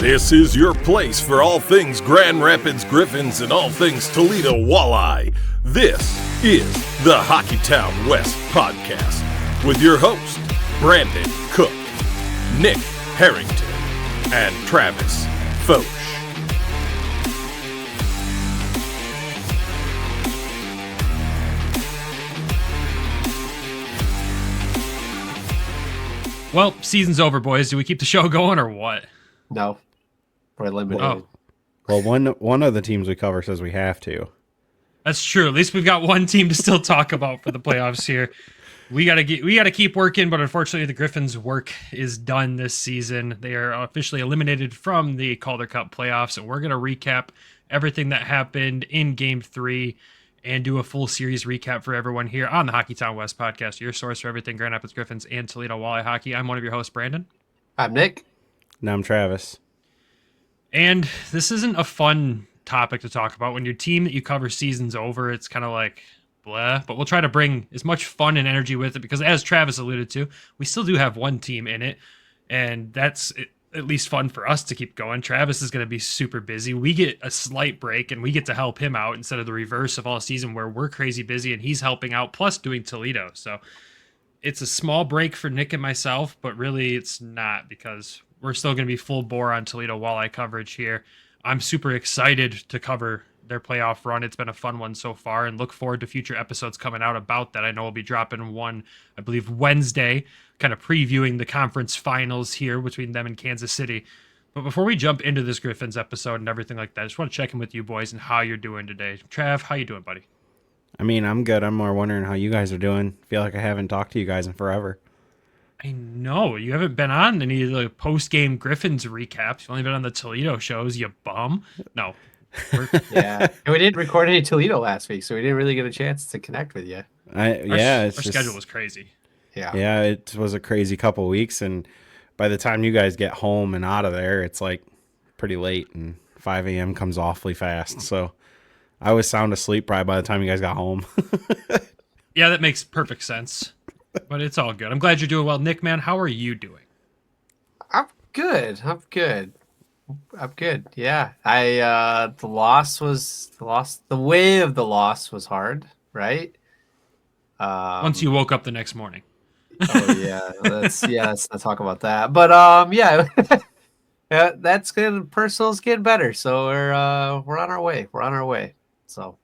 This is your place for all things Grand Rapids Griffins and all things Toledo Walleye. This is the Hockeytown West podcast with your host, Brandon Cook, Nick Harrington, and Travis Foch. Well, season's over, boys. Do we keep the show going or what? No. We're eliminated. Well, one of the teams we cover says we have to. That's true. At least we've got one team to still talk about for the playoffs here. We gotta keep working, but unfortunately the Griffins' work is done this season. They are officially eliminated from the Calder Cup Playoffs, and we're gonna recap everything that happened in Game 3 and do a full series recap for everyone here on the Hockeytown West podcast, your source for everything Grand Rapids Griffins and Toledo Walleye hockey. I'm one of your hosts, Brandon. I'm Nick. And I'm Travis. And this isn't a fun topic to talk about. When your team that you cover season's over, it's kind of like blah, but we'll try to bring as much fun and energy with it because, as Travis alluded to, we still do have one team in it, and that's at least fun for us to keep going. Travis is going to be super busy. We get a slight break, and we get to help him out instead of the reverse of all season where we're crazy busy and he's helping out, plus doing Toledo. So it's a small break for Nick and myself, but really it's not because we're still going to be full bore on Toledo Walleye coverage here. I'm super excited to cover their playoff run. It's been a fun one so far and look forward to future episodes coming out about that. I know we'll be dropping one, I believe, Wednesday, kind of previewing the conference finals here between them and Kansas City. But before we jump into this Griffins episode and everything like that, I just want to check in with you boys and how you're doing today. Trav, how you doing, buddy? I mean, I'm good. I'm more wondering how you guys are doing. Feel like I haven't talked to you guys in forever. I know. You haven't been on any of the post-game Griffins recaps. You've only been on the Toledo shows, you bum. No. Yeah. And we didn't record any Toledo last week, so we didn't really get a chance to connect with you. Our schedule was crazy. Yeah, it was a crazy couple of weeks, and by the time you guys get home and out of there, it's like pretty late, and 5 a.m. comes awfully fast. So I was sound asleep probably by the time you guys got home. Yeah, that makes perfect sense. But it's all good. I'm glad you're doing well. Nick, man, how are you doing? I'm good. Yeah. The way of the loss was hard, right? Once you woke up the next morning. Oh yeah. Let's not talk about that. But yeah. Yeah, that's good. Personal's getting better. So we're on our way. So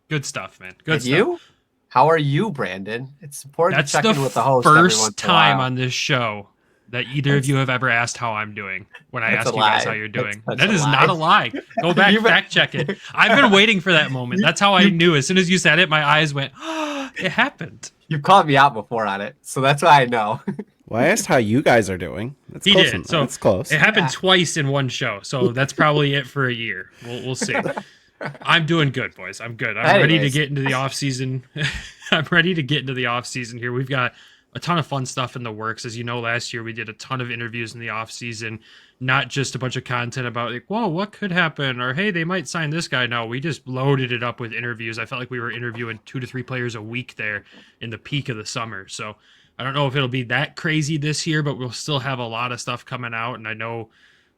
good stuff, man. Good stuff. You? How are you, Brandon? It's important to check in with the host. First time on this show that either of you have ever asked how I'm doing when I ask you guys how you're doing. That is not a lie. Go back, fact check it. I've been waiting for that moment. That's how I knew. As soon as you said it, my eyes went, oh, it happened. You've called me out before on it, so that's why I know. Well, I asked how you guys are doing. That's he close did. enough. So it's close. It happened twice in one show, so that's probably it for a year. We'll see. I'm doing good, boys. I'm good. I'm ready to get into the off season. I'm ready to get into the off season here. We've got a ton of fun stuff in the works. As you know, last year we did a ton of interviews in the off season, not just a bunch of content about like, whoa, what could happen? Or, hey, they might sign this guy. No, we just loaded it up with interviews. I felt like we were interviewing 2 to 3 players a week there in the peak of the summer. So I don't know if it'll be that crazy this year, but we'll still have a lot of stuff coming out. And I know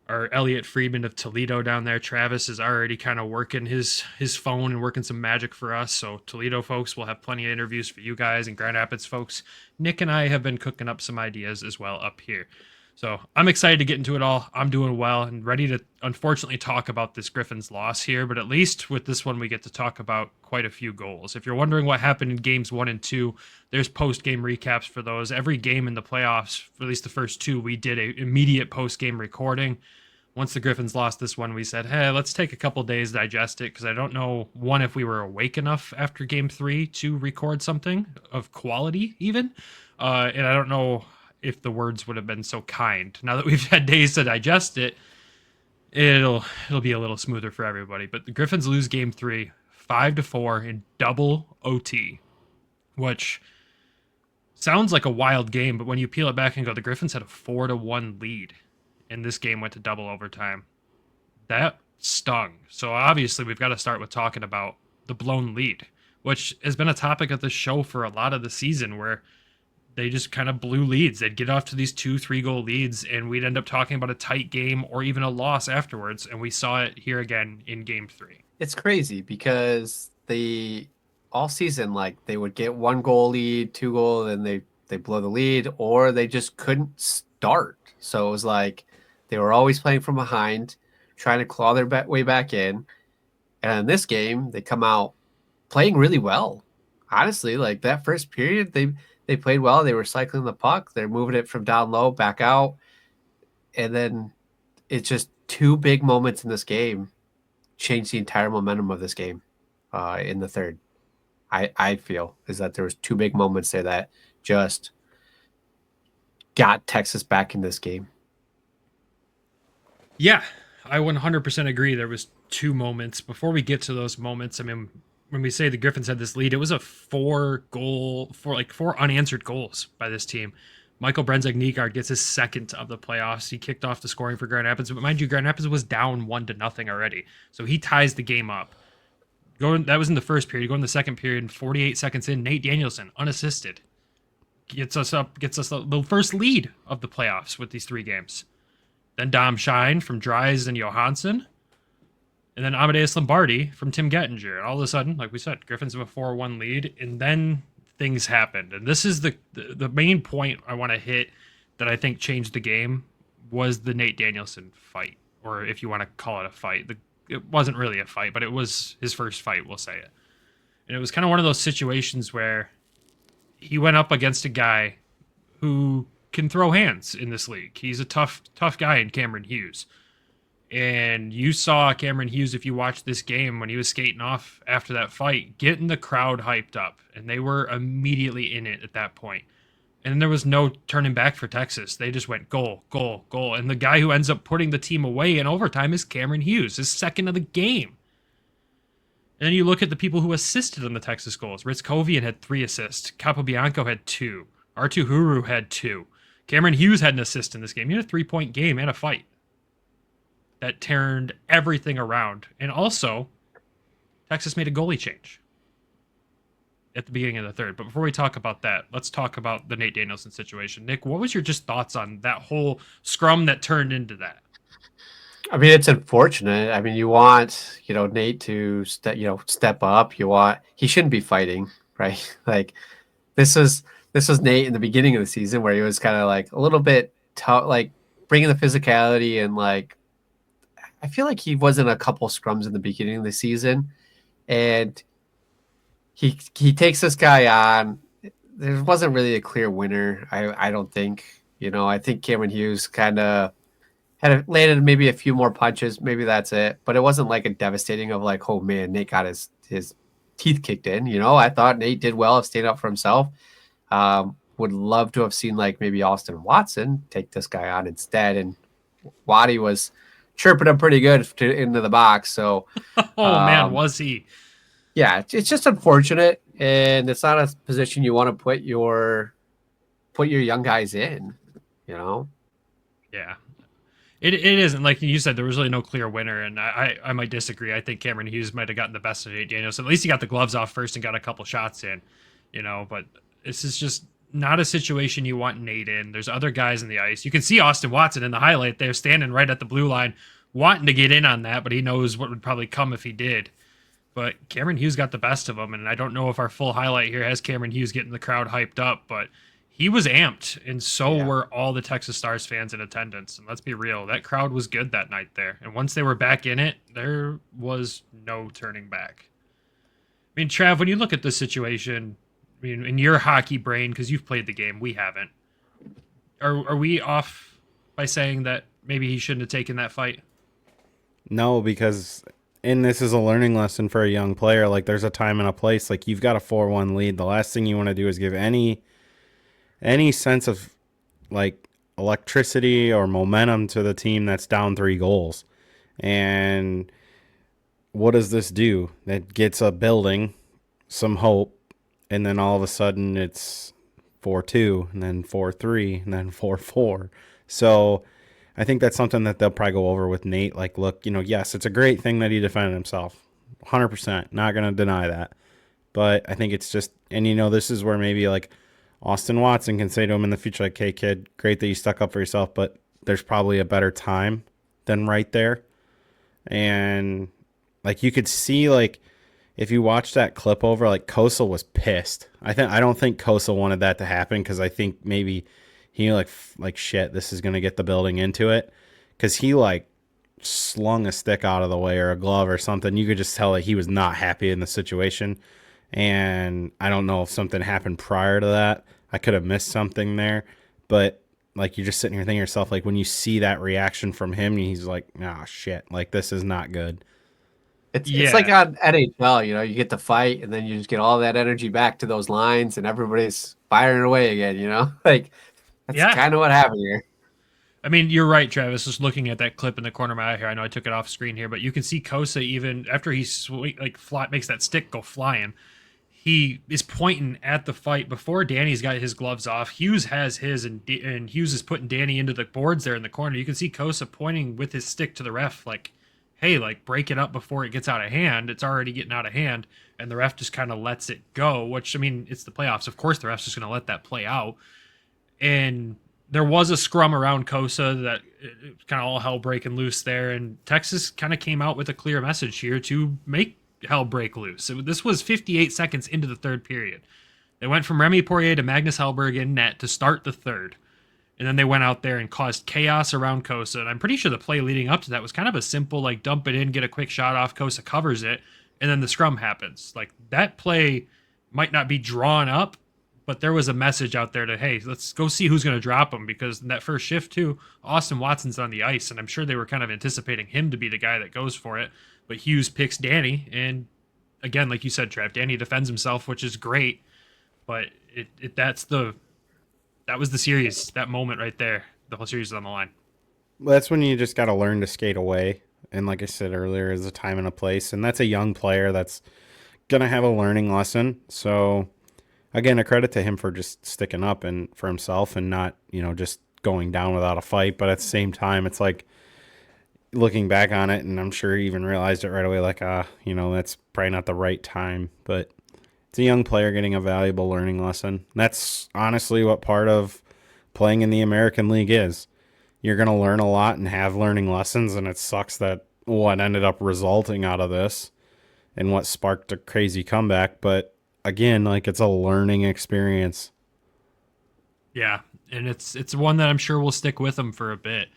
our Elliot Friedman of Toledo down there, Travis, is already kind of working his phone and working some magic for us. So Toledo folks will have plenty of interviews for you guys, and Grand Rapids folks, Nick and I have been cooking up some ideas as well up here. So I'm excited to get into it all. I'm doing well and ready to, unfortunately, talk about this Griffins loss here. But at least with this one, we get to talk about quite a few goals. If you're wondering what happened in games 1 and 2, there's post-game recaps for those. Every game in the playoffs, for at least the first 2, we did an immediate post-game recording. Once the Griffins lost this one, we said, hey, let's take a couple days to digest it, because I don't know, one, if we were awake enough after Game 3 to record something of quality even, and I don't know if the words would have been so kind. Now that we've had days to digest it, it'll be a little smoother for everybody. But the Griffins lose Game 3, 5-4 in double OT, which sounds like a wild game, but when you peel it back and go, the Griffins had a 4-1 lead. And this game went to double overtime. That stung. So obviously we've got to start with talking about the blown lead, which has been a topic of the show for a lot of the season, where they just kind of blew leads. They'd get off to these 2-3 goal leads, and we'd end up talking about a tight game or even a loss afterwards. And we saw it here again in game 3. It's crazy because all season, like, they would get 1 goal lead, 2 goal, then they blow the lead, or they just couldn't start. So it was like they were always playing from behind, trying to claw their way back in. And in this game, they come out playing really well. Honestly, like that first period, they played well. They were cycling the puck. They're moving it from down low back out. And then it's just 2 big moments in this game changed the entire momentum of this game in the third. I feel is that there was 2 big moments there that just got Texas back in this game. Yeah, I 100% agree. There was 2 moments. Before we get to those moments, I mean, when we say the Griffins had this lead, it was a 4 unanswered goals by this team. Michael brandsegg-nygard gets his second of the playoffs. He kicked off the scoring for Grand Rapids, but mind you, Grand Rapids was down 1-0 already. So he ties the game up. That was in the first period. Going the second period, 48 seconds in, Nate Danielson, unassisted, gets us the first lead of the playoffs with these 3 games. Then Dom Shine from Dries and Johansson. And then Amadeus Lombardi from Tim Gettinger. And all of a sudden, like we said, Griffins have a 4-1 lead. And then things happened. And this is the main point I want to hit that I think changed the game was the Nate Danielson fight. Or if you want to call it a fight. It wasn't really a fight, but it was his first fight, we'll say it. And it was kind of one of those situations where he went up against a guy who can throw hands in this league. He's a tough guy in Cameron Hughes. And you saw Cameron Hughes, if you watched this game, when he was skating off after that fight, getting the crowd hyped up. And they were immediately in it at that point. And there was no turning back for Texas. They just went goal, goal, goal. And the guy who ends up putting the team away in overtime is Cameron Hughes, his second of the game. And then you look at the people who assisted in the Texas goals. Ritz Kovian had 3 assists. Capobianco had 2. Artu Huru had 2. Cameron Hughes had an assist in this game. He had a 3-point game and a fight that turned everything around. And also, Texas made a goalie change at the beginning of the third. But before we talk about that, let's talk about the Nate Danielson situation. Nick, what was your just thoughts on that whole scrum that turned into that? I mean, it's unfortunate. I mean, you want, Nate to step up. He shouldn't be fighting, right? Like this was Nate in the beginning of the season where he was kind of like a little bit tough, like bringing the physicality, and like I feel like he wasn't a couple scrums in the beginning of the season, and he takes this guy on. There wasn't really a clear winner. I don't think. I think Cameron Hughes kind of landed maybe a few more punches. Maybe that's it. But it wasn't like a devastating of like, oh man, Nate got his teeth kicked in. I thought Nate did well of staying up for himself. Would love to have seen like maybe Austin Watson take this guy on instead. And Waddy was chirping him pretty good into the box. So, man, was he? Yeah, it's just unfortunate, and it's not a position you want to put your young guys in. Yeah, it isn't. Like you said, there was really no clear winner, and I might disagree. I think Cameron Hughes might have gotten the best of Nate Danielson. At least he got the gloves off first and got a couple shots in, But this is just not a situation you want Nate in. There's other guys in the ice. You can see Austin Watson in the highlight there, standing right at the blue line, wanting to get in on that, but he knows what would probably come if he did. But Cameron Hughes got the best of him, and I don't know if our full highlight here has Cameron Hughes getting the crowd hyped up, but he was amped, and so were all the Texas Stars fans in attendance. And let's be real, that crowd was good that night there. And once they were back in it, there was no turning back. I mean, Trav, when you look at this situation, I mean, in your hockey brain, because you've played the game, we haven't, are we off by saying that maybe he shouldn't have taken that fight? No, because... And this is a learning lesson for a young player. Like, there's a time and a place. Like, you've got a 4-1 lead. The last thing you want to do is give any sense of, like, electricity or momentum to the team that's down 3 goals. And what does this do? That gets a building some hope, and then all of a sudden it's 4-2, and then 4-3, and then 4-4. So... I think that's something that they'll probably go over with Nate. Like, look, yes, it's a great thing that he defended himself. 100%. Not going to deny that. But I think it's just, and this is where maybe like Austin Watson can say to him in the future, like, hey, kid, great that you stuck up for yourself, but there's probably a better time than right there. And, like, you could see, like, if you watch that clip over, like, Cossa was pissed. I don't think Cossa wanted that to happen because I think maybe he, like shit, this is going to get the building into it. Because he, like, slung a stick out of the way or a glove or something. You could just tell that he was not happy in the situation. And I don't know if something happened prior to that. I could have missed something there. But, like, you're just sitting here thinking to yourself, like, when you see that reaction from him, he's like, oh, shit, like, this is not good. It's like on NHL, you get the fight, and then you just get all that energy back to those lines, and everybody's firing away again, Like, that's kind of what happened here. I mean, you're right, Travis. Just looking at that clip in the corner of my eye here, I know I took it off screen here, but you can see Cossa even after he makes that stick go flying. He is pointing at the fight before Danny's got his gloves off. Hughes has his, and Hughes is putting Danny into the boards there in the corner. You can see Cossa pointing with his stick to the ref, like, hey, like, break it up before it gets out of hand. It's already getting out of hand, and the ref just kind of lets it go, which, I mean, it's the playoffs. Of course, the ref's just going to let that play out. And there was a scrum around Cossa that kind of all hell breaking loose there, and Texas kind of came out with a clear message here to make hell break loose. This was 58 seconds into the third period. They went from Remy Poirier to Magnus Hellberg in net to start the third. And then they went out there and caused chaos around Cossa. And I'm pretty sure the play leading up to that was kind of a simple, like, dump it in, get a quick shot off, Cossa covers it, and then the scrum happens. Like, that play might not be drawn up, but there was a message out there to, hey, let's go see who's going to drop him, because in that first shift, too, Austin Watson's on the ice, and I'm sure they were kind of anticipating him to be the guy that goes for it. But Hughes picks Danny, and again, like you said, Trav, Danny defends himself, which is great, but that was the series, that moment right there. The whole series is on the line. Well, that's when you just got to learn to skate away. And like I said earlier, there's a time and a place, and that's a young player that's going to have a learning lesson. So, again, a credit to him for just sticking up and for himself and not, just going down without a fight. But at the same time, it's like looking back on it, and I'm sure he even realized it right away, like, that's probably not the right time. But it's a young player getting a valuable learning lesson. And that's honestly what part of playing in the American League is. You're going to learn a lot and have learning lessons, and it sucks that what ended up resulting out of this and what sparked a crazy comeback. But again, like, it's a learning experience. Yeah, and it's one that I'm sure will stick with him for a bit.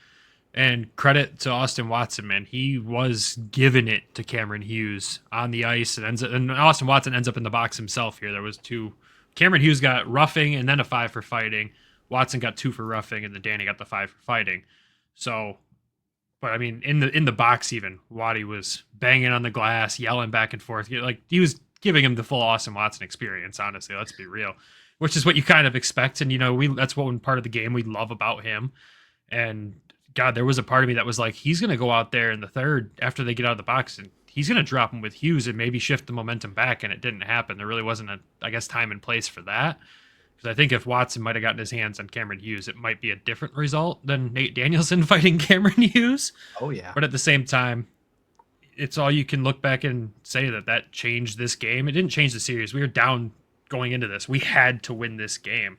And credit to Austin Watson, man. He was giving it to Cameron Hughes on the ice, and Austin Watson ends up in the box himself here. There was two. Cameron Hughes got roughing and then a 5 for fighting. Watson got 2 for roughing, and then Danny got the 5 for fighting. So, but I mean, in the box even, Waddy was banging on the glass, yelling back and forth. Like, he was giving him the full Austin Watson experience, honestly. Let's be real. Which is what you kind of expect, and that's one part of the game we love about him. And God, there was a part of me that was like, he's going to go out there in the third after they get out of the box, and he's going to drop him with Hughes and maybe shift the momentum back, and it didn't happen. There really wasn't time and place for that. Because I think if Watson might have gotten his hands on Cameron Hughes, it might be a different result than Nate Danielson fighting Cameron Hughes. Oh, yeah. But at the same time, it's all you can look back and say that changed this game. It didn't change the series. We were down going into this. We had to win this game.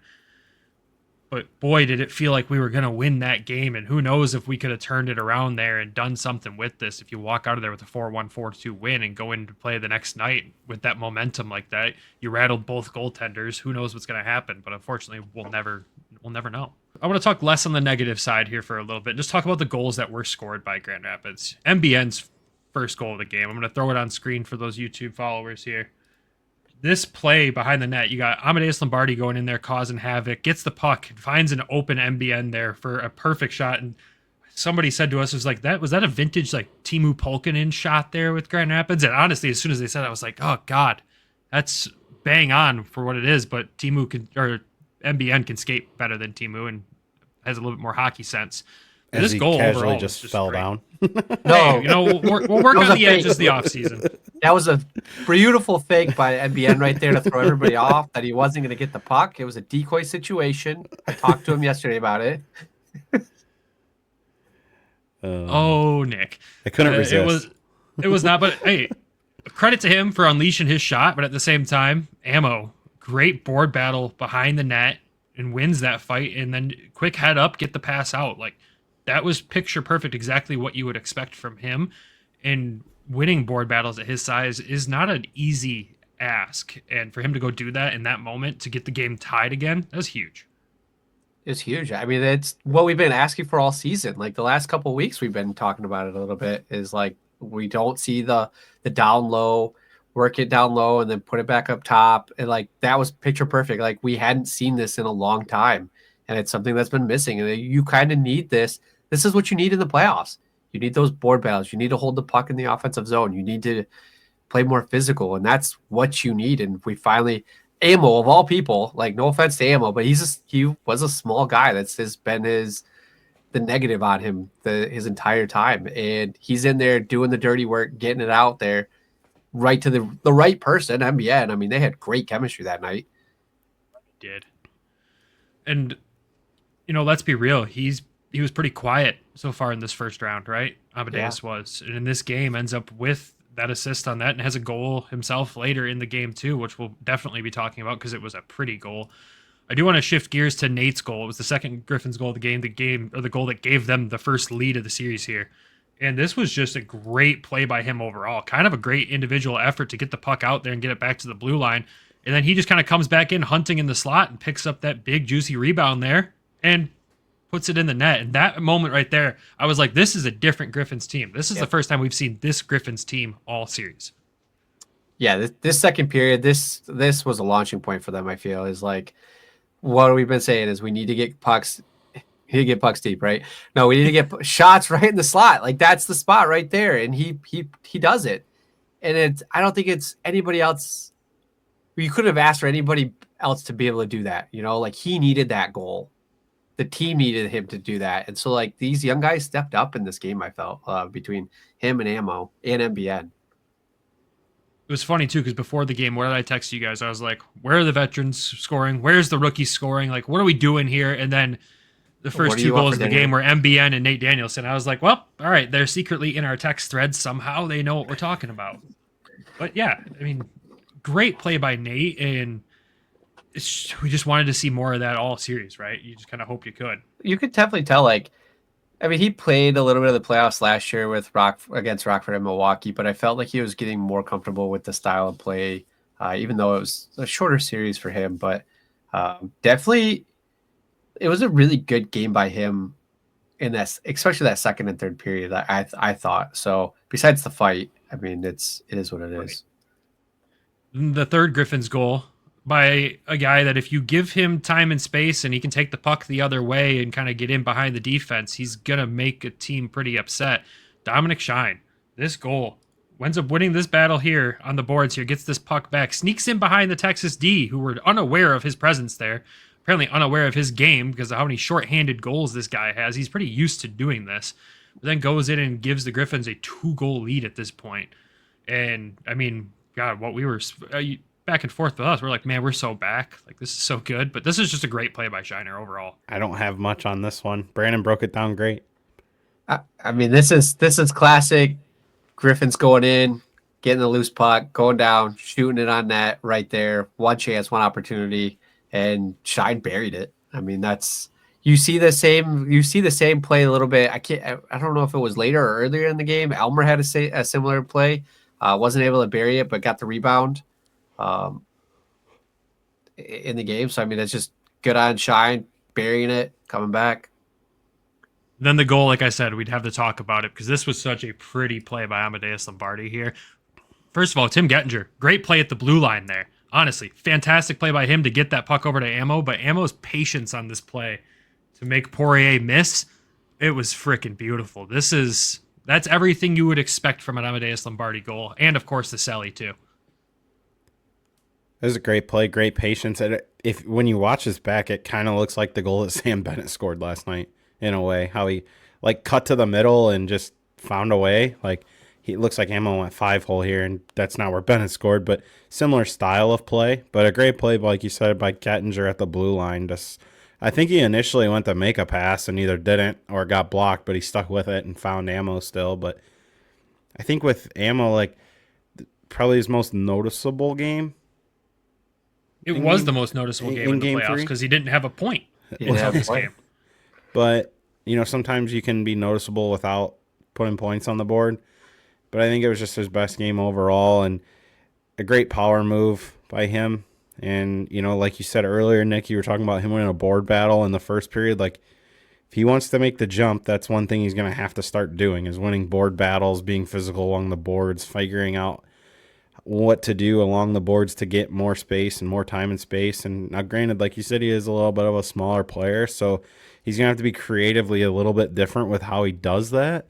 But boy, did it feel like we were going to win that game. And who knows if we could have turned it around there and done something with this. If you walk out of there with a 4-1, 4-2 win and go into play the next night with that momentum like that, you rattled both goaltenders. Who knows what's going to happen? But unfortunately, we'll never know. I want to talk less on the negative side here for a little bit. Just talk about the goals that were scored by Grand Rapids. MBN's first goal of the game. I'm going to throw it on screen for those YouTube followers here. This play behind the net, you got Amadeus Lombardi going in there, causing havoc, gets the puck, finds an open MBN there for a perfect shot. And somebody said to us, was like, was that a vintage, like, Teemu Pulkkinen shot there with Grand Rapids? And honestly, as soon as they said it, I was like, oh, God, that's bang on for what it is. But MBN can skate better than Teemu and has a little bit more hockey sense. As this goal overall just fell great. Down. No, we'll work on the edges the offseason. That was a beautiful fake by MBN right there to throw everybody off that he wasn't going to get the puck. It was a decoy situation. I talked to him yesterday about it. Nick. I couldn't resist. It was not, but hey, credit to him for unleashing his shot, but at the same time, ammo great board battle behind the net and wins that fight, and then quick head up, get the pass out. Like, that was picture perfect, exactly what you would expect from him. And winning board battles at his size is not an easy ask. And for him to go do that in that moment to get the game tied again, that's huge. It's huge. I mean, it's what we've been asking for all season. Like the last couple of weeks, we've been talking about it a little bit. Is like we don't see the down low, work it down low, and then put it back up top. And like that was picture perfect. Like we hadn't seen this in a long time, and it's something that's been missing. And you kind of need this. This is what you need in the playoffs. You need those board battles. You need to hold the puck in the offensive zone. You need to play more physical, and that's what you need. And we finally. Amo of all people, like no offense to Amo, but he was a small guy. That's been the negative on him his entire time, and he's in there doing the dirty work, getting it out there, right to the right person. MBN. I mean, they had great chemistry that night. Did, and let's be real. He was pretty quiet so far in this first round, right? Amadeus was, and in this game ends up with that assist on that and has a goal himself later in the game too, which we'll definitely be talking about because it was a pretty goal. I do want to shift gears to Nate's goal. It was the second Griffins goal of the game, or the goal that gave them the first lead of the series here. And this was just a great play by him overall. Kind of a great individual effort to get the puck out there and get it back to the blue line. And then he just kind of comes back in hunting in the slot and picks up that big juicy rebound there and puts it in the net. And that moment right there, I was like, this is a different Griffins team. This is the first time we've seen this Griffins team all series. Yeah, this second period, this was a launching point for them, I feel, is like what we've been saying is we need to get pucks deep, right? No, we need to get shots right in the slot. Like that's the spot right there. And he does it. And I don't think it's anybody else. You couldn't have asked for anybody else to be able to do that. Like he needed that goal. The team needed him to do that. And so like these young guys stepped up in this game, I felt, between him and Amo and MBN. It was funny too, because before the game, what did I text you guys? I was like, where are the veterans scoring? Where's the rookies scoring? Like, what are we doing here? And then the first two goals of the game were MBN and Nate Danielson. I was like, well, all right, they're secretly in our text threads somehow. They know what we're talking about. But yeah, I mean, great play by Nate, and we just wanted to see more of that all series, right? You just kind of hope you could. You could definitely tell, he played a little bit of the playoffs last year with against Rockford and Milwaukee, but I felt like he was getting more comfortable with the style of play, even though it was a shorter series for him. But definitely, it was a really good game by him in that, especially that second and third period. I thought so. Besides the fight, I mean, it is what it is. The third Griffins goal by a guy that if you give him time and space and he can take the puck the other way and kind of get in behind the defense, he's going to make a team pretty upset. Dominic Shine, this goal, ends up winning this battle here on the boards here, gets this puck back, sneaks in behind the Texas D, who were unaware of his presence there, apparently unaware of his game because of how many shorthanded goals this guy has. He's pretty used to doing this. But then goes in and gives the Griffins a 2-goal lead at this point. And, I mean, God, what we were back and forth with us, we're like, man, we're so back. Like, this is so good. But this is just a great play by Shiner overall. I don't have much on this one. Brandon broke it down great. I mean, this is classic Griffins going in, getting the loose puck, going down, shooting it on net right there. One chance, one opportunity, and Shine buried it. I mean, you see the same play a little bit. I don't know if it was later or earlier in the game. Elmer had a similar play. Wasn't able to bury it, but got the rebound in the game. So I mean, it's just good on Shine, burying it, coming back. Then the goal, like I said, we'd have to talk about it because this was such a pretty play by Amadeus Lombardi here. First of all, Tim Gettinger, great play at the blue line there. Honestly, fantastic play by him to get that puck over to Amo, but Amo's patience on this play to make Poirier miss, it was freaking beautiful. That's everything you would expect from an Amadeus Lombardi goal, and of course the Selly too. It was a great play, great patience. And when you watch this back, it kind of looks like the goal that Sam Bennett scored last night in a way. How he cut to the middle and just found a way. He looks like Amo went 5-hole here, and that's not where Bennett scored, but similar style of play. But a great play, like you said, by Gettinger at the blue line. I think he initially went to make a pass and either didn't or got blocked, but he stuck with it and found Amo still. But I think with Amo, probably his most noticeable game It was the most noticeable game in the playoffs because he didn't have a point in this game. But, sometimes you can be noticeable without putting points on the board. But I think it was just his best game overall and a great power move by him. And, like you said earlier, Nick, you were talking about him winning a board battle in the first period. Like, if he wants to make the jump, that's one thing he's going to have to start doing is winning board battles, being physical along the boards, figuring out what to do along the boards to get more space and more time and space. And now, granted, like you said, he is a little bit of a smaller player, so he's going to have to be creatively a little bit different with how he does that.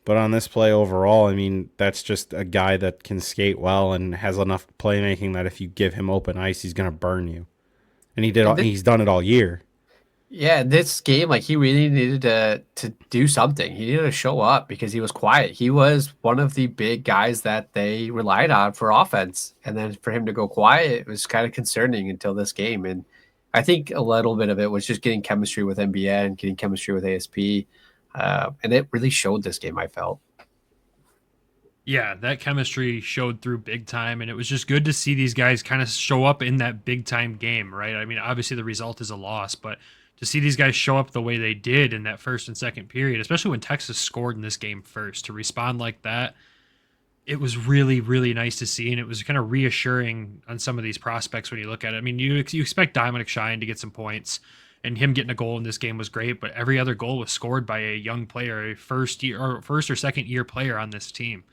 But on this play overall, I mean, that's just a guy that can skate well and has enough playmaking that if you give him open ice, he's going to burn you. And he's done it all year. Yeah, this game, like, he really needed to do something. He needed to show up because he was quiet. He was one of the big guys that they relied on for offense. And then for him to go quiet, it was kind of concerning until this game. And I think a little bit of it was just getting chemistry with NBN, getting chemistry with ASP. And it really showed this game, I felt. Yeah, that chemistry showed through big time, and it was just good to see these guys kind of show up in that big time game, right? I mean, obviously the result is a loss, but to see these guys show up the way they did in that first and second period, especially when Texas scored in this game first, to respond like that, it was really, really nice to see, and it was kind of reassuring on some of these prospects when you look at it. I mean, you expect Dominic Shine to get some points, and him getting a goal in this game was great, but every other goal was scored by a young player, a first or second year player on this team.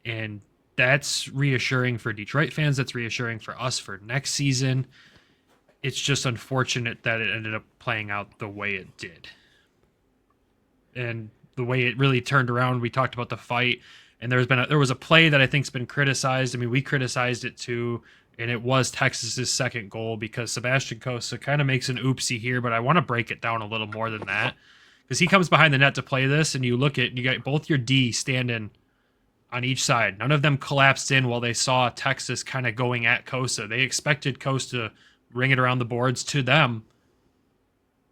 And that's reassuring for Detroit fans. That's reassuring for us for next season. It's just unfortunate that it ended up playing out the way it did. And the way it really turned around, we talked about the fight, and there was a play that I think's been criticized. I mean, we criticized it too, and it was Texas's second goal because Sebastian Cossa kind of makes an oopsie here, but I want to break it down a little more than that because he comes behind the net to play this, and you got both your D standing on each side. None of them collapsed in while they saw Texas kind of going at Cossa. They expected Cossa to ring it around the boards to them,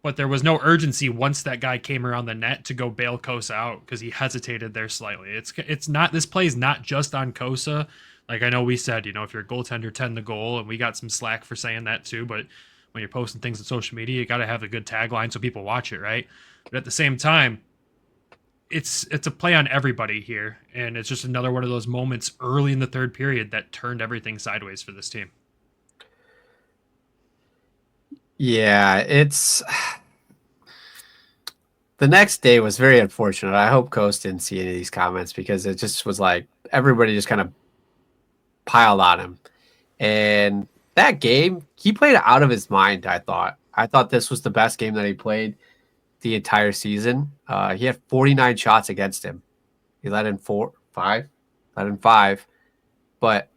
but there was no urgency once that guy came around the net to go bail Cossa out because he hesitated there slightly. It's not, this play is not just on Cossa. Like I know we said, if you're a goaltender, tend the goal, and we got some slack for saying that too, but when you're posting things on social media, you got to have a good tagline so people watch it, right? But at the same time, it's a play on everybody here, and it's just another one of those moments early in the third period that turned everything sideways for this team. Yeah, it's the next day was very unfortunate. I hope Coast didn't see any of these comments because it just was like everybody just kind of piled on him. And that game, he played it out of his mind, I thought. I thought this was the best game that he played the entire season. He had 49 shots against him. He let in five, but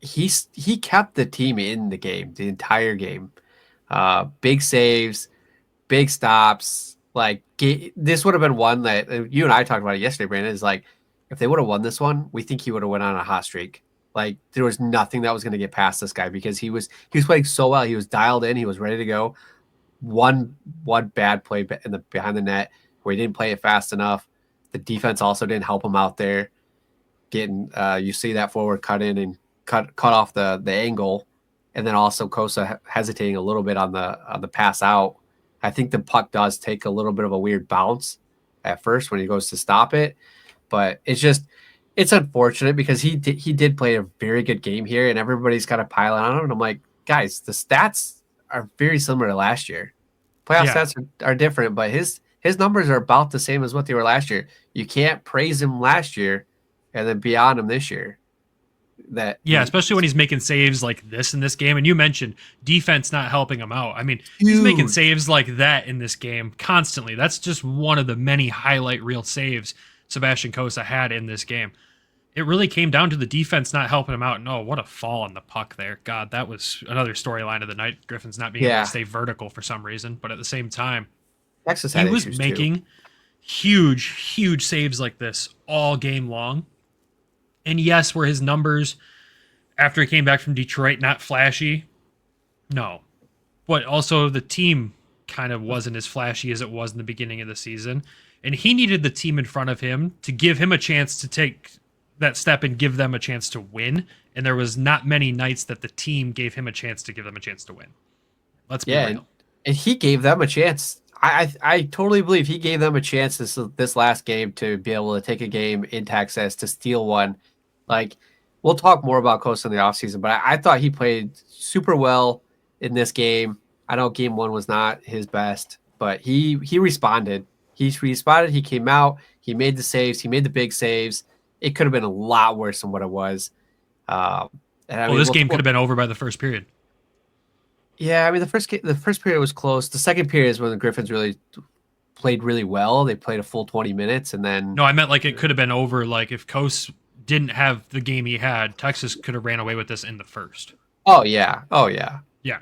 he kept the team in the game, the entire game. Big saves, big stops. Like this would have been one that you and I talked about it yesterday, Brandon, is like, if they would have won this one, we think he would have went on a hot streak. Like there was nothing that was going to get past this guy because he was playing so well. He was dialed in. He was ready to go. One bad play behind the net where he didn't play it fast enough. The defense also didn't help him out there. Getting you see that forward cut in and cut off the angle, and then also Cossa hesitating a little bit on the pass out. I think the puck does take a little bit of a weird bounce at first when he goes to stop it, but it's unfortunate because he did play a very good game here, and everybody's kind of piling on him. And I'm like, guys, the stats are very similar to last year. Playoff stats are different, but his numbers are about the same as what they were last year. You can't praise him last year and then be on him this year. Especially when he's making saves like this in this game. And you mentioned defense not helping him out. I mean, he's making saves like that in this game constantly. That's just one of the many highlight reel saves Sebastian Cossa had in this game. It really came down to the defense not helping him out. And what a fall on the puck there. God, that was another storyline of the night. Griffins not being able to stay vertical for some reason. But at the same time, Texas he was making huge saves like this all game long. And yes, were his numbers after he came back from Detroit not flashy? No. But also the team kind of wasn't as flashy as it was in the beginning of the season. And he needed the team in front of him to give him a chance to take that step and give them a chance to win and there was not many nights that the team gave him a chance to give them a chance to win. Let's be real. And he gave them a chance. I totally believe he gave them a chance this last game to be able to take a game in Texas to steal one. Like, we'll talk more about Cossa in the offseason, but I thought he played super well in this game. I know game 1 was not his best, but he responded. He responded. He came out. He made the saves. He made the big saves. It could have been a lot worse than what it was. This game could have been over by the first period. Yeah, I mean, the first period was close. The second period is when the Griffins really played really well. They played a full 20 minutes, and then... No, I meant like it could have been over. Like if Cossa didn't have the game he had, Texas could have ran away with this in the first. Oh, yeah. Yeah.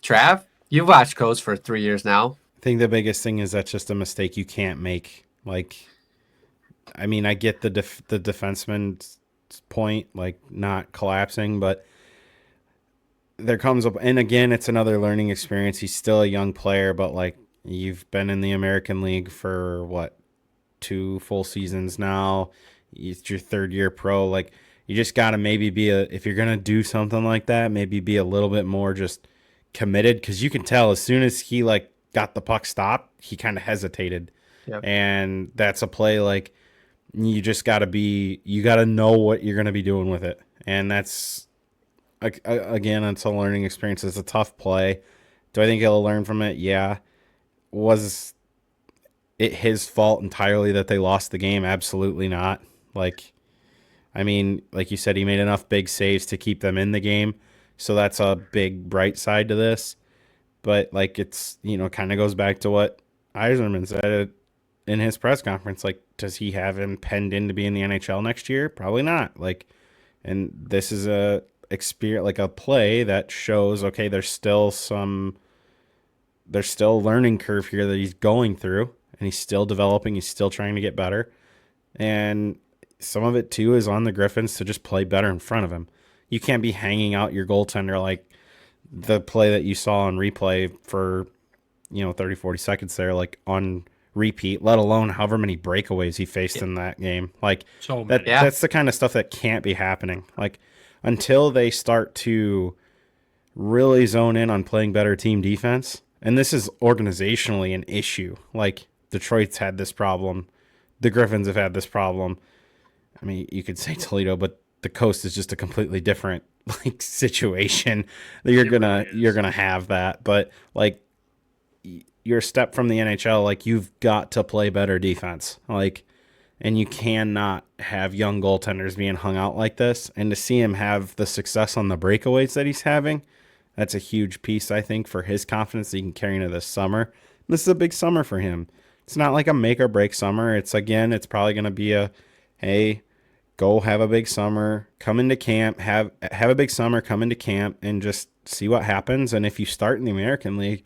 Trav, you've watched Cossa for 3 years now. I think the biggest thing is that's just a mistake you can't make. Like, I mean, I get the defenseman's point, like not collapsing, but there comes up, and again, it's another learning experience. He's still a young player, but like you've been in the American League for what, 2 full seasons now. It's your 3rd year pro. Like, you just got to maybe if you're going to do something like that, maybe be a little bit more just committed, because you can tell as soon as he like got the puck stopped, he kind of hesitated. Yep. And that's a play like you just got to know what you're going to be doing with it. And that's, again, it's a learning experience. It's a tough play. Do I think he'll learn from it? Yeah. Was it his fault entirely that they lost the game? Absolutely not. Like, I mean, like you said, he made enough big saves to keep them in the game. So that's a big bright side to this. But like, it's, kind of goes back to what Yzerman said in his press conference. Like, does he have him penned in to be in the NHL next year? Probably not. Like, and this is a play that shows, okay, there's still a learning curve here that he's going through, and he's still developing. He's still trying to get better. And some of it too is on the Griffins to just play better in front of him. You can't be hanging out your goaltender like the play that you saw on replay for, 30, 40 seconds there, like on repeat, let alone however many breakaways he faced in that game. Like, so that's the kind of stuff that can't be happening. Like, until they start to really zone in on playing better team defense, and this is organizationally an issue. Like, Detroit's had this problem. The Griffins have had this problem. I mean, you could say Toledo, but the Coast is just a completely different like situation. You're gonna have that, but like, you're a step from the NHL. Like, you've got to play better defense. Like, and you cannot have young goaltenders being hung out like this. And to see him have the success on the breakaways that he's having, that's a huge piece, I think, for his confidence that he can carry into this summer. This is a big summer for him. It's not like a make or break summer. It's probably going to be hey, go have a big summer, come into camp, have a big summer, come into camp, and just see what happens. And if you start in the American League,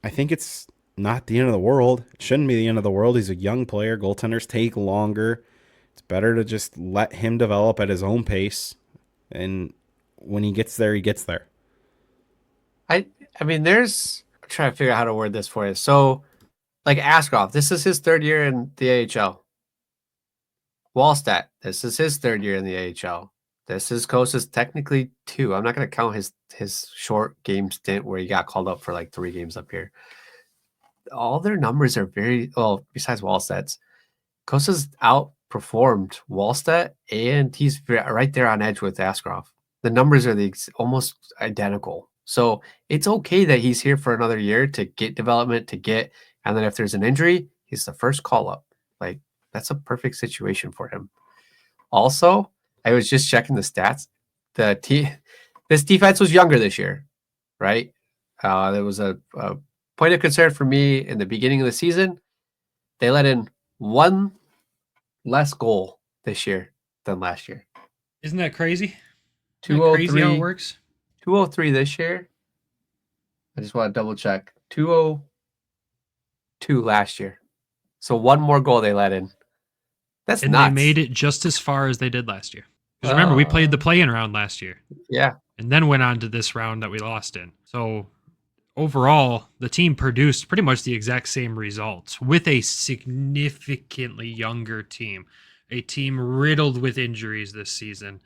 I think it's not the end of the world. It shouldn't be the end of the world. He's a young player. Goaltenders take longer. It's better to just let him develop at his own pace. And when he gets there, he gets there. I mean, I'm trying to figure out how to word this for you. So, like, Askarov, this is his 3rd year in the AHL. Wallstedt, this is his 3rd year in the AHL. This is Cossa's technically 2. I'm not going to count his short game stint where he got called up for like 3 games up here. All their numbers are very well, besides Wallstedt's. Cossa's outperformed Wallstedt, and he's right there on edge with Askarov. The numbers are almost identical. So it's okay that he's here for another year to get development, and then if there's an injury, he's the first call up. Like, that's a perfect situation for him. Also, I was just checking the stats. This defense was younger this year, right? There was a point of concern for me in the beginning of the season. They let in 1 less goal this year than last year. Isn't that crazy? 203. Crazy how it works? 203 this year. I just want to double check. 202 last year. So 1 more goal they let in. That's and nuts. They made it just as far as they did last year. Because remember, we played the play-in round last year. Yeah. And then went on to this round that we lost in. So overall, the team produced pretty much the exact same results with a significantly younger team. A team riddled with injuries this season.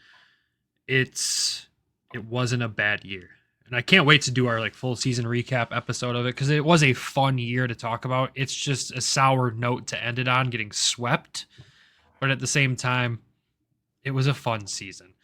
it wasn't a bad year. And I can't wait to do our like full season recap episode of it because it was a fun year to talk about. It's just a sour note to end it on, getting swept. But at the same time, it was a fun season.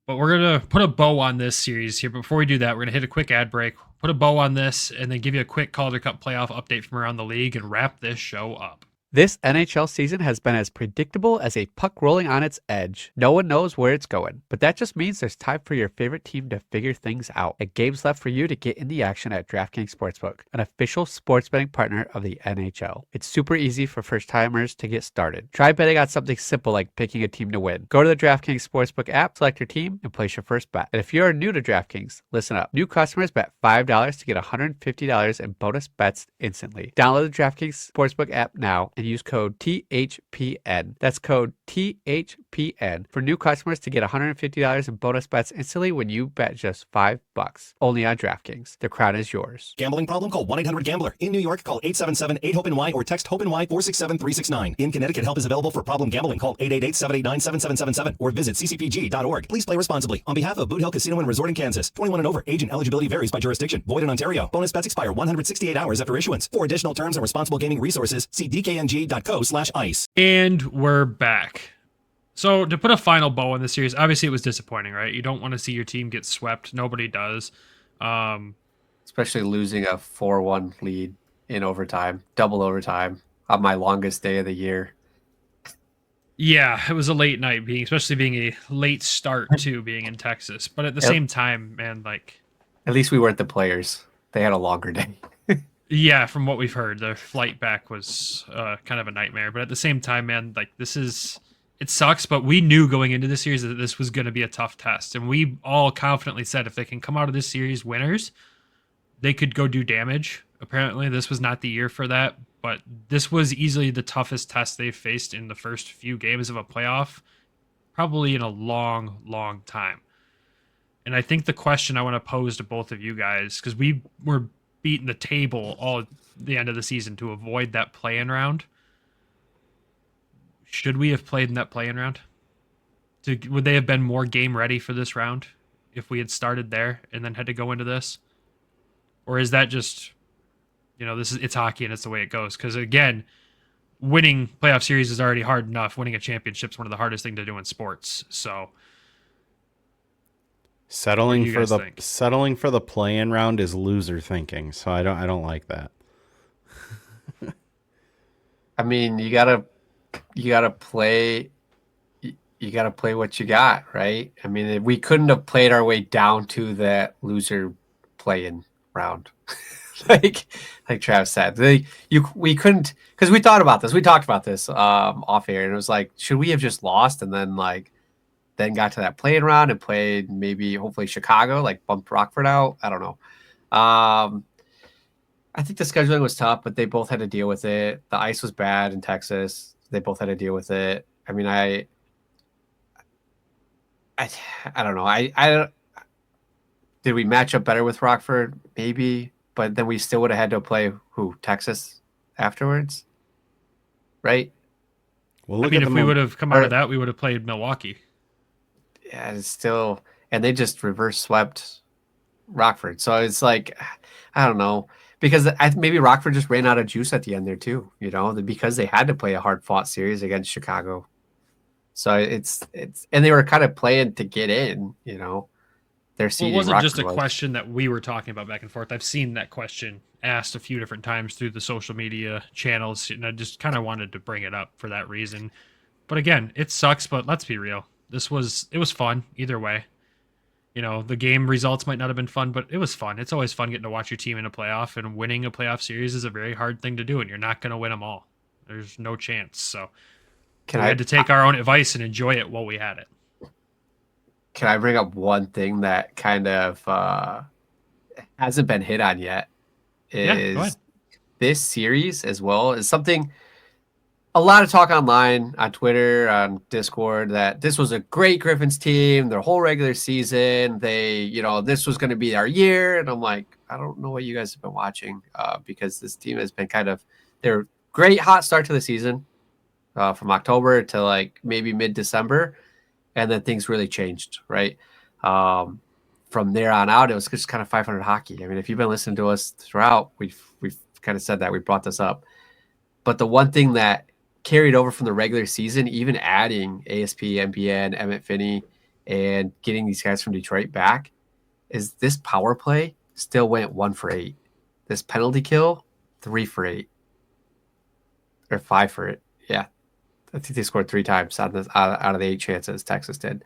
But we're going to put a bow on this series here. Before we do that, we're going to hit a quick ad break, put a bow on this, and then give you a quick Calder Cup playoff update from around the league and wrap this show up. This NHL season has been as predictable as a puck rolling on its edge. No one knows where it's going, but that just means there's time for your favorite team to figure things out. And games left for you to get in the action at DraftKings Sportsbook, an official sports betting partner of the NHL. It's super easy for first-timers to get started. Try betting on something simple like picking a team to win. Go to the DraftKings Sportsbook app, select your team, and place your first bet. And if you're new to DraftKings, listen up. New customers bet $5 to get $150 in bonus bets instantly. Download the DraftKings Sportsbook app now and use code THPN. That's code THPN for new customers to get $150 in bonus bets instantly when you bet just $5. Only on DraftKings. The crown is yours. Gambling problem? Call 1-800-GAMBLER. In New York, call 877-8-HOPE-NY or text HOPE-NY 467-369. In Connecticut, help is available for problem gambling. Call 888-789-7777 or visit ccpg.org. Please play responsibly. On behalf of Boot Hill Casino and Resort in Kansas, 21 and over. Age and eligibility varies by jurisdiction. Void in Ontario. Bonus bets expire 168 hours after issuance. For additional terms and responsible gaming resources, see dkng.co/ice. And we're back. So to put a final bow on this series, obviously it was disappointing, right? You don't want to see your team get swept. Nobody does. Especially losing a 4-1 lead in overtime, double overtime on my longest day of the year. Yeah, it was a late night especially being a late start to being in Texas. But at the same time, man, like... At least we weren't the players. They had a longer day. Yeah, from what we've heard, the flight back was kind of a nightmare. But at the same time, man, like it sucks, but we knew going into the series that this was going to be a tough test. And we all confidently said if they can come out of this series winners, they could go do damage. Apparently, this was not the year for that, but this was easily the toughest test they've faced in the first few games of a playoff, probably in a long, long time. And I think the question I want to pose to both of you guys, because we were beating the table all the end of the season to avoid that play-in round. Should we have played in that play-in round? Would they have been more game ready for this round if we had started there and then had to go into this? Or is that just, it's hockey and it's the way it goes? Because again, winning playoff series is already hard enough. Winning a championship is one of the hardest things to do in sports. So settling for the play-in round is loser thinking. So I don't like that. I mean, you gotta play what you got, right? I mean, we couldn't have played our way down to that loser play-in round. like Travis said, we couldn't, because we thought about this. We talked about this off air, and it was like, should we have just lost and then got to that play-in round and played maybe hopefully Chicago, like bumped Rockford out? I don't know. I think the scheduling was tough, but they both had to deal with it. The ice was bad in Texas. They both had to deal with it. I mean, I don't know. Did we match up better with Rockford? Maybe, but then we still would have had to play Texas afterwards, right? Well, if we would have come out of that, we would have played Milwaukee. Yeah, it's still, and they just reverse swept Rockford. So it's like, I don't know, because maybe Rockford just ran out of juice at the end there too, because they had to play a hard fought series against Chicago. So it's, and they were kind of playing to get in, their seeding. It wasn't Rockford just a question that we were talking about back and forth. I've seen that question asked a few different times through the social media channels, and I just kind of wanted to bring it up for that reason. But again, it sucks, but let's be real. It was fun either way. The game results might not have been fun, but it was fun. It's always fun getting to watch your team in a playoff, and winning a playoff series is a very hard thing to do, and you're not going to win them all. There's no chance. So we had to take our own advice and enjoy it while we had it. Can I bring up one thing that kind of hasn't been hit on yet? Is this series as well is something. A lot of talk online, on Twitter, on Discord, that this was a great Griffins team, their whole regular season. This was going to be our year. And I'm like, I don't know what you guys have been watching because this team has been they're great hot start to the season from October to maybe mid-December. and then things really changed, right? From there on out, it was just kind of 500 hockey. I mean, if you've been listening to us throughout, we've kind of said that, we brought this up. But the one thing that carried over from the regular season, even adding ASP, MBN, Emmett Finney, and getting these guys from Detroit back, is this power play still went 1 for 8. This penalty kill, 3 for 8. Or 5 for it. Yeah. I think they scored 3 times out of the 8 chances Texas did.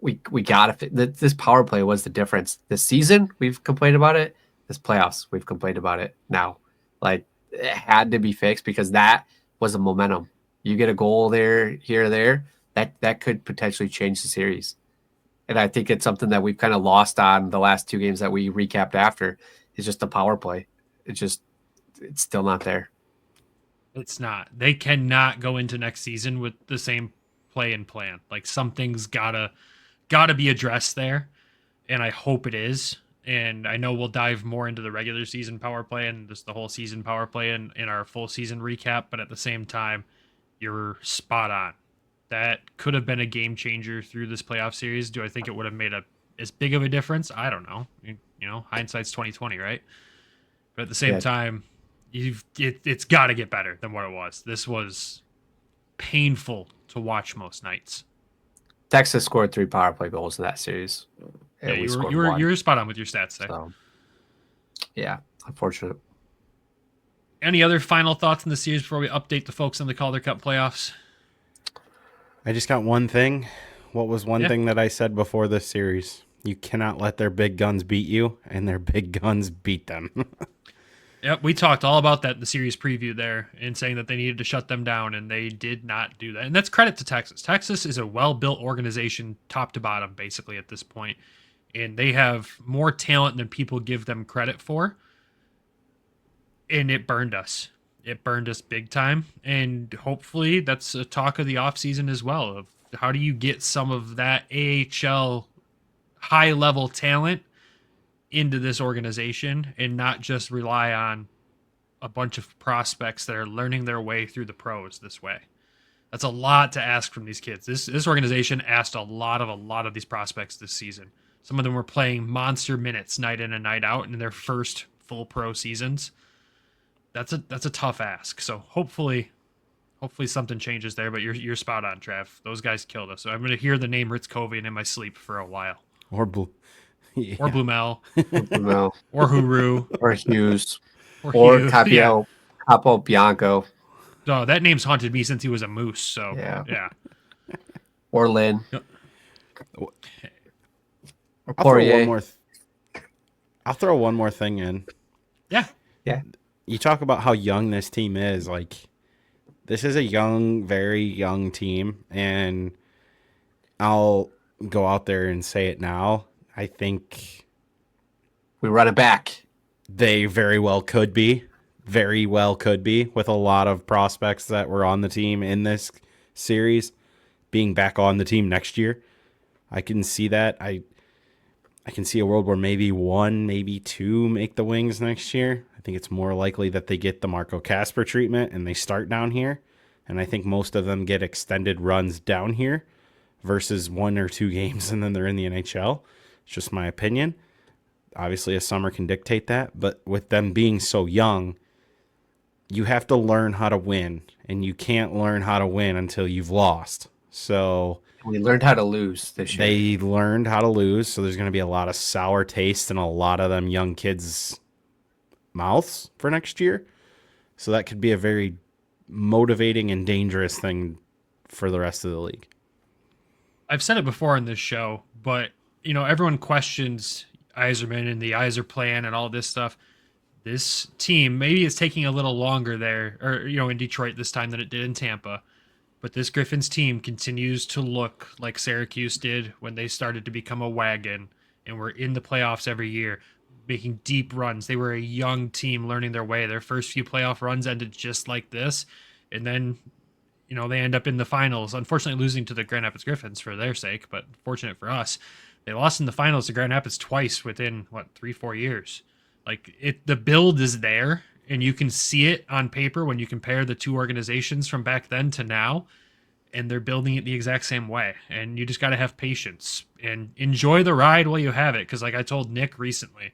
We got to, this power play was the difference. This season, we've complained about it. This playoffs, we've complained about it now. Like, it had to be fixed because that was a momentum. You get a goal there, here, there, that could potentially change the series. And I think it's something that we've kind of lost on the last 2 games that we recapped after, is just the power play. It's still not there. It's not. They cannot go into next season with the same play and plan. Like, something's gotta be addressed there, and I hope it is. And I know we'll dive more into the regular season power play and just the whole season power play in our full season recap. But at the same time, you're spot on. That could have been a game changer through this playoff series. Do I think it would have made as big of a difference? I don't know. You know, hindsight's 2020, right? But at the same time, it's got to get better than what it was. This was painful to watch most nights. Texas scored 3 power play goals in that series. Yeah, you were spot on with your stats there. So, yeah, unfortunate. Any other final thoughts in the series before we update the folks on the Calder Cup playoffs? I just got one thing. What was one thing that I said before this series? You cannot let their big guns beat you, and their big guns beat them. Yep, we talked all about that in the series preview there, and saying that they needed to shut them down, and they did not do that. And that's credit to Texas. Texas is a well-built organization, top to bottom, basically, at this point. And they have more talent than people give them credit for. And it burned us. It burned us big time. And hopefully that's a talk of the offseason as well, of how do you get some of that AHL high-level talent into this organization and not just rely on a bunch of prospects that are learning their way through the pros this way. That's a lot to ask from these kids. This organization asked a lot of these prospects this season. Some of them were playing monster minutes night in and night out in their first full pro seasons. That's a tough ask. So hopefully something changes there, but you're spot on, Trav. Those guys killed us. So I'm going to hear the name Ritzkovian in my sleep for a while. Or Blumel. Or Huru. Or Hughes. Or Capo Bianco. No, that name's haunted me since he was a Moose. So yeah. Or Lynn. I'll throw one more thing in. Yeah. You talk about how young this team is. Like, this is a young, very young team, and I'll go out there and say it now. I think we run it back. They very well could be with a lot of prospects that were on the team in this series being back on the team next year. I can see that. I can see a world where maybe 1, maybe 2 make the Wings next year. I think it's more likely that they get the Marco Kasper treatment and they start down here. And I think most of them get extended runs down here versus 1 or 2 games and then they're in the NHL. It's just my opinion. Obviously, a summer can dictate that. But with them being so young, you have to learn how to win. And you can't learn how to win until you've lost. So we learned how to lose this year. They learned how to lose, so there's going to be a lot of sour taste in a lot of them young kids' mouths for next year. So that could be a very motivating and dangerous thing for the rest of the league. I've said it before on this show, but everyone questions Yzerman and the Yzer plan and all this stuff. This team, maybe it's taking a little longer there, or in Detroit this time than it did in Tampa. But this Griffins team continues to look like Syracuse did when they started to become a wagon and were in the playoffs every year, making deep runs. They were a young team learning their way. Their first few playoff runs ended just like this. And then, they end up in the finals, unfortunately losing to the Grand Rapids Griffins for their sake, but fortunate for us. They lost in the finals to Grand Rapids twice within, 3-4 years. The build is there. And you can see it on paper when you compare the two organizations from back then to now. and they're building it the exact same way. And you just got to have patience and enjoy the ride while you have it. Because like I told Nick recently,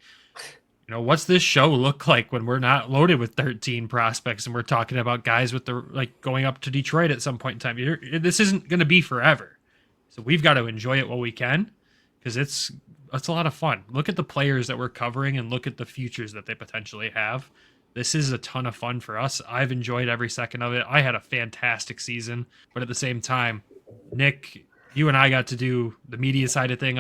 what's this show look like when we're not loaded with 13 prospects and we're talking about guys with the like going up to Detroit at some point in time? This isn't going to be forever. So we've got to enjoy it while we can, because it's a lot of fun. Look at the players that we're covering and look at the futures that they potentially have. This is a ton of fun for us. I've enjoyed every second of it. I had a fantastic season, but at the same time, Nick, you and I got to do the media side of things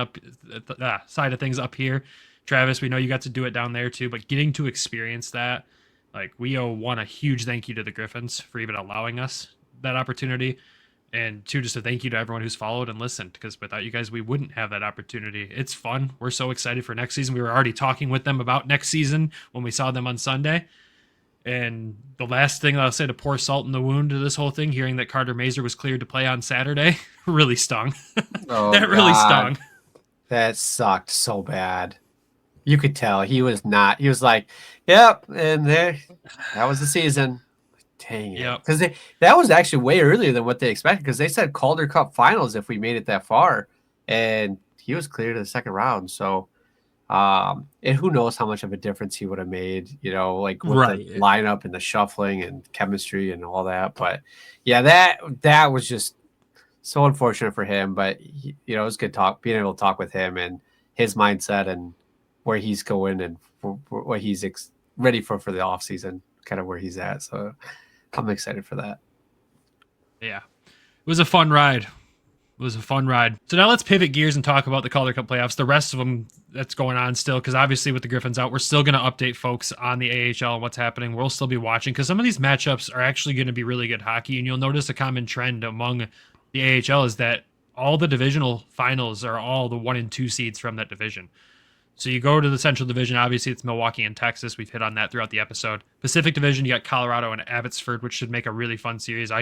up here. Travis, we know you got to do it down there too, but getting to experience that, like, we owe a huge thank you to the Griffins for even allowing us that opportunity. And two, just a thank you to everyone who's followed and listened, because without you guys, we wouldn't have that opportunity. It's fun. We're so excited for next season. We were already talking with them about next season when we saw them on Sunday. And the last thing I'll say to pour salt in the wound to this whole thing, hearing that Carter Mazur was cleared to play on Saturday, really stung. Oh, that really stung. That sucked so bad. You could tell he was not. He was like, yep, and there, that was the season. Dang it. Yep. Because that was actually way earlier than what they expected, because they said Calder Cup finals if we made it that far. And he was cleared to the second round. So, and who knows how much of a difference he would have made, with the lineup and the shuffling and chemistry and all that. But yeah, that was just so unfortunate for him. But it was good being able to talk with him and his mindset and where he's going and for what he's ready for the off season, kind of where he's at. So I'm excited for that. Yeah, it was a fun ride. So now let's pivot gears and talk about the Calder Cup playoffs. The rest of them that's going on still, because obviously with the Griffins out, we're still going to update folks on the AHL and what's happening. We'll still be watching, because some of these matchups are actually going to be really good hockey. And you'll notice a common trend among the AHL is that all the divisional finals are all the 1 and 2 seeds from that division. So you go to the Central Division, obviously it's Milwaukee and Texas. We've hit on that throughout the episode. Pacific Division, you got Colorado and Abbotsford, which should make a really fun series.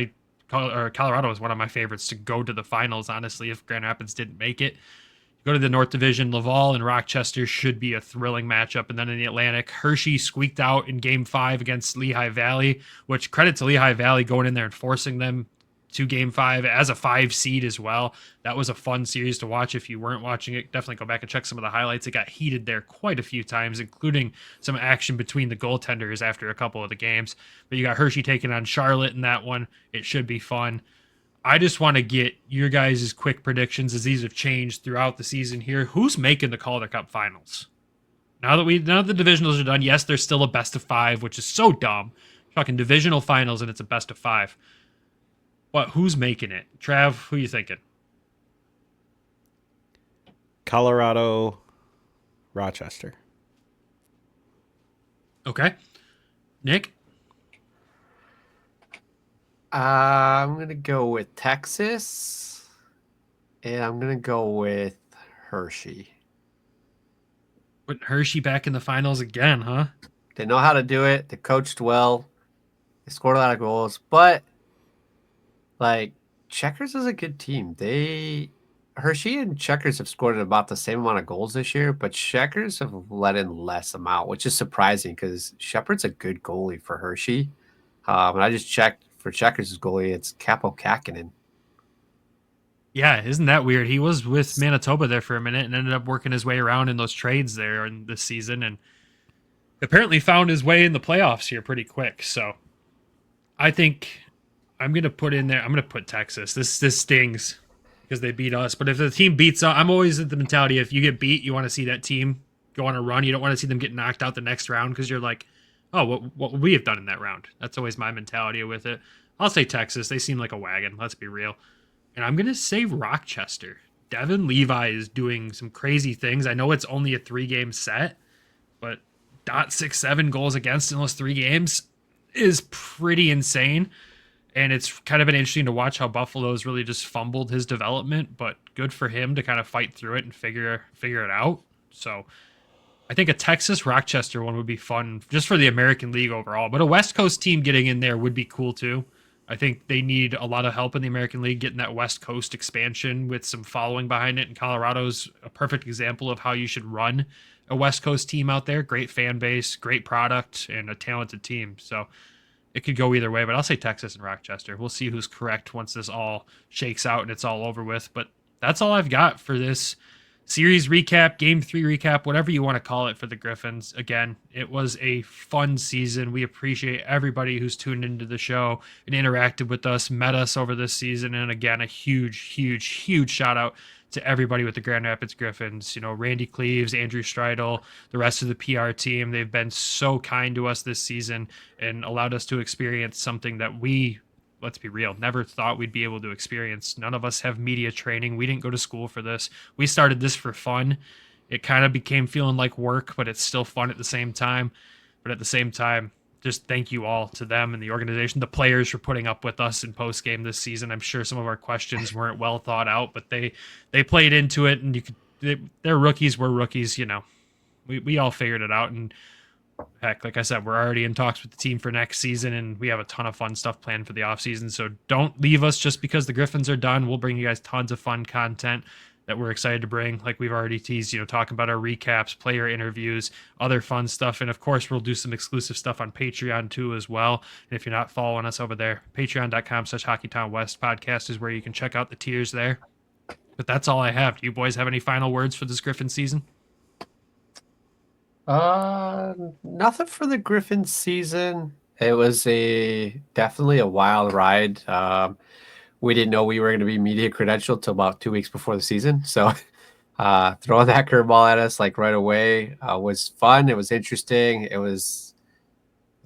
Colorado is one of my favorites to go to the finals, honestly, if Grand Rapids didn't make it. You go to the North Division, Laval and Rochester should be a thrilling matchup. And then in the Atlantic, Hershey squeaked out in Game 5 against Lehigh Valley, which credit to Lehigh Valley going in there and forcing them to Game 5 as a 5 seed as well. That was a fun series to watch. If you weren't watching it, definitely go back and check some of the highlights. It got heated there quite a few times, including some action between the goaltenders after a couple of the games. But you got Hershey taking on Charlotte in that one. It should be fun. I just want to get your guys' quick predictions, as these have changed throughout the season here. Who's making the Calder Cup finals? Now that the divisionals are done, yes, there's still a best of 5, which is so dumb. We're talking divisional finals and it's a best of 5. But who's making it? Trav, who are you thinking? Colorado, Rochester. Okay. Nick? I'm going to go with Texas, and I'm going to go with Hershey. Putting Hershey back in the finals again, huh? They know how to do it. They coached well. They scored a lot of goals, but Checkers is a good team. Hershey and Checkers have scored about the same amount of goals this year, but Checkers have let in less amount, which is surprising because Shepard's a good goalie for Hershey. And I just checked for Checkers' goalie, it's Capo Kakinen. Yeah, isn't that weird? He was with Manitoba there for a minute and ended up working his way around in those trades there in this season, and apparently found his way in the playoffs here pretty quick. So I think I'm going to put Texas. This stings because they beat us. But if the team beats us, I'm always at the mentality, if you get beat, you want to see that team go on a run. You don't want to see them get knocked out the next round, because you're like, oh, what would we have done in that round? That's always my mentality with it. I'll say Texas. They seem like a wagon. Let's be real. And I'm going to say Rochester. Devin Levi is doing some crazy things. I know it's only a 3-game set, but .67 goals against in those 3 games is pretty insane. And it's kind of been interesting to watch how Buffalo's really just fumbled his development, but good for him to kind of fight through it and figure it out. So I think a Texas Rochester one would be fun just for the American League overall, but a West Coast team getting in there would be cool too. I think they need a lot of help in the American League getting that West Coast expansion with some following behind it. And Colorado's a perfect example of how you should run a West Coast team out there. Great fan base, great product, and a talented team. So it could go either way, but I'll say Texas and Rochester. We'll see who's correct once this all shakes out and it's all over with. But that's all I've got for this series recap, game 3 recap, whatever you want to call it for the Griffins. Again, it was a fun season. We appreciate everybody who's tuned into the show and interacted with us, met us over this season. And again, a huge shout out to everybody with the Grand Rapids Griffins, Randy Cleaves, Andrew Streidel, the rest of the PR team. They've been so kind to us this season and allowed us to experience something that we, let's be real, never thought we'd be able to experience. None of us have media training. We didn't go to school for this. We started this for fun. It kind of became feeling like work, but it's still fun at the same time. But at the same time, just thank you all to them and the organization, the players for putting up with us in post game this season. I'm sure some of our questions weren't well thought out, but they played into it, and they're rookies. We're rookies. We all figured it out. And heck, like I said, we're already in talks with the team for next season, and we have a ton of fun stuff planned for the off season. So don't leave us just because the Griffins are done. We'll bring you guys tons of fun content that we're excited to bring, like we've already teased, talking about our recaps, player interviews, other fun stuff. And of course, we'll do some exclusive stuff on Patreon too as well. And if you're not following us over there, patreon.com/Hockeytown West podcast is where you can check out the tiers there. But that's all I have. Do you boys have any final words for this Griffin season? Nothing for the Griffin season. It was definitely a wild ride. We didn't know we were going to be media credentialed till about 2 weeks before the season. So throwing that curveball at us like right away was fun. It was interesting. It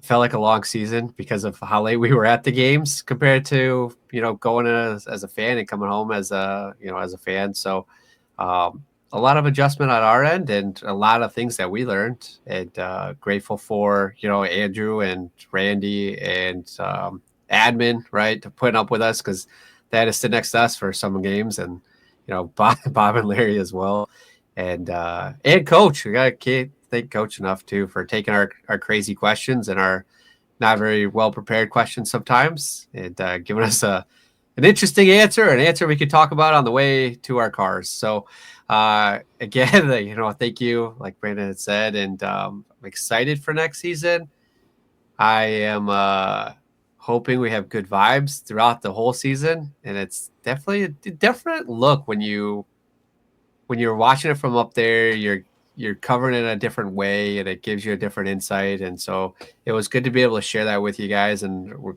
felt like a long season because of how late we were at the games compared to, going as a fan and coming home as a fan. So a lot of adjustment on our end and a lot of things that we learned, and grateful for, Andrew and Randy and admin, right, to put up with us, because they had to sit next to us for some games, and Bob and Larry as well, and Coach. We gotta thank Coach enough too for taking our crazy questions and our not very well prepared questions sometimes, and giving us an interesting answer, an answer we could talk about on the way to our cars. So again, thank you, like Brandon had said, and I'm excited for next season. I am hoping we have good vibes throughout the whole season, and it's definitely a different look when you're watching it from up there. You're covering it in a different way, and it gives you a different insight. And so it was good to be able to share that with you guys, and we're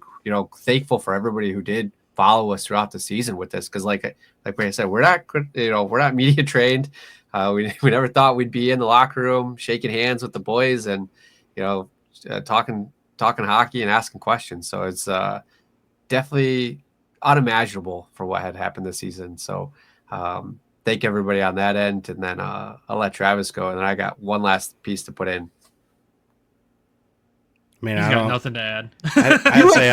thankful for everybody who did follow us throughout the season with this, because like I said, we're not media trained. We never thought we'd be in the locker room shaking hands with the boys and talking hockey and asking questions. So it's definitely unimaginable for what had happened this season. So thank everybody on that end, and then I'll let Travis go, and then I got one last piece to put in. He's got nothing to add.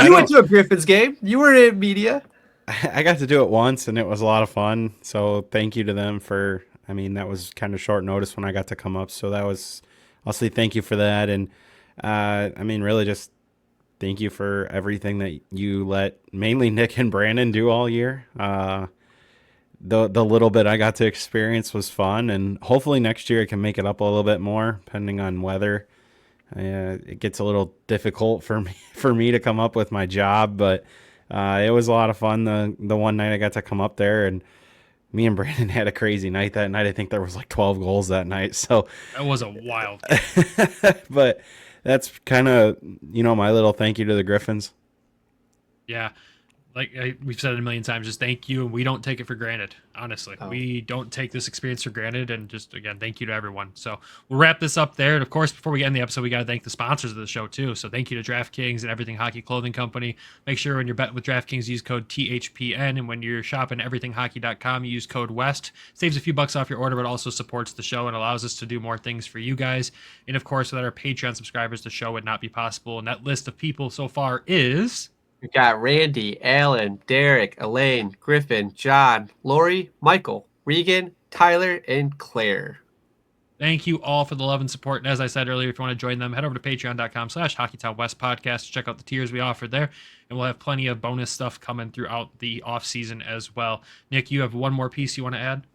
You went to a Griffins game. You were in media. I got to do it once, and it was a lot of fun. So thank you to them for. That was kind of short notice when I got to come up. So I'll say thank you for that, and really just thank you for everything that you let mainly Nick and Brandon do all year. The little bit I got to experience was fun, and hopefully next year I can make it up a little bit more, depending on weather. It gets a little difficult for me to come up with my job, but it was a lot of fun. The one night I got to come up there, and me and Brandon had a crazy night that night. I think there was like 12 goals that night. So that was a wild but that's kind of, my little thank you to the Griffins. Yeah. Like we've said it a million times, just thank you. And we don't take it for granted. Honestly, we don't take this experience for granted. And just, again, thank you to everyone. So we'll wrap this up there. And of course, before we end the episode, we got to thank the sponsors of the show too. So thank you to DraftKings and Everything Hockey Clothing Company. Make sure when you're betting with DraftKings, use code THPN. And when you're shopping at everythinghockey.com, you use code WEST. Saves a few bucks off your order, but also supports the show and allows us to do more things for you guys. And of course, without our Patreon subscribers, the show would not be possible. And that list of people so far is... We got Randy, Alan, Derek, Elaine, Griffin, John, Lori, Michael, Regan, Tyler, and Claire. Thank you all for the love and support. And as I said earlier, if you want to join them, head over to patreon.com/Hockeytown West podcast. Check out the tiers we offer there. And we'll have plenty of bonus stuff coming throughout the off season as well. Nick, you have one more piece you want to add?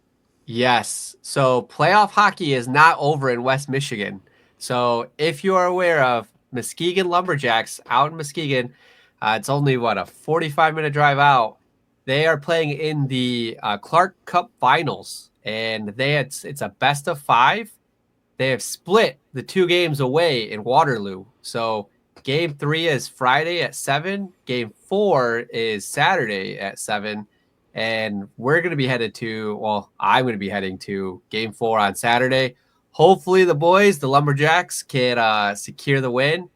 Yes. So playoff hockey is not over in West Michigan. So if you are aware of Muskegon Lumberjacks out in Muskegon. It's only, a 45-minute drive out. They are playing in the Clark Cup Finals, and it's a best of 5. They have split the 2 games away in Waterloo. So game 3 is Friday at 7. Game 4 is Saturday at 7. And we're going to be headed to, I'm going to be heading to game 4 on Saturday. Hopefully the boys, the Lumberjacks, can secure the win,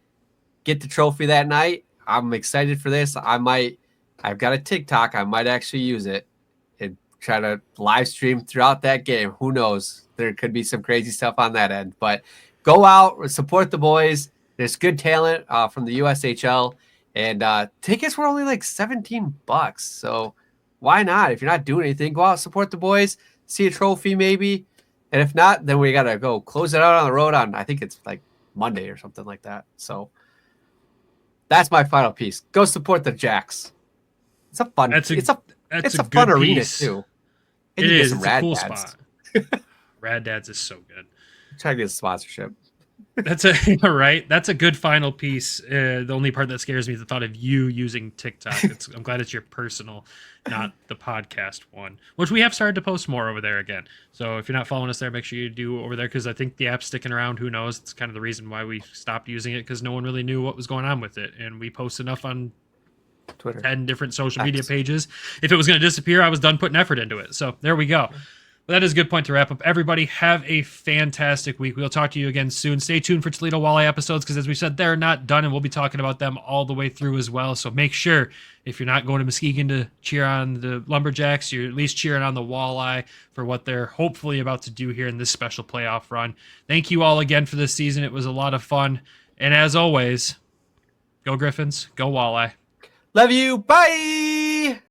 get the trophy that night. I'm excited for this. I've got a TikTok. I might actually use it and try to live stream throughout that game. Who knows? There could be some crazy stuff on that end. But go out, support the boys. There's good talent from the USHL. And tickets were only like $17. So why not? If you're not doing anything, go out, support the boys, see a trophy maybe. And if not, then we got to go close it out on the road on, I think it's like Monday or something like that. So that's my final piece. Go support the Jacks. It's a fun. It's a fun arena too. And it is. It's a cool spot. Rad Dads is so good. Try to get a sponsorship. That's right. That's a good final piece. The only part that scares me is the thought of you using TikTok. I'm glad it's your personal, not the podcast one, which we have started to post more over there again. So if you're not following us there, make sure you do over there, because I think the app's sticking around. Who knows? It's kind of the reason why we stopped using it, because no one really knew what was going on with it, and we post enough on Twitter, 10 different social media pages. If it was going to disappear, I was done putting effort into it. So there we go. But that is a good point to wrap up. Everybody, have a fantastic week. We'll talk to you again soon. Stay tuned for Toledo Walleye episodes, because as we said, they're not done, and we'll be talking about them all the way through as well. So make sure, if you're not going to Muskegon to cheer on the Lumberjacks, you're at least cheering on the Walleye for what they're hopefully about to do here in this special playoff run. Thank you all again for this season. It was a lot of fun. And as always, go Griffins, go Walleye. Love you. Bye.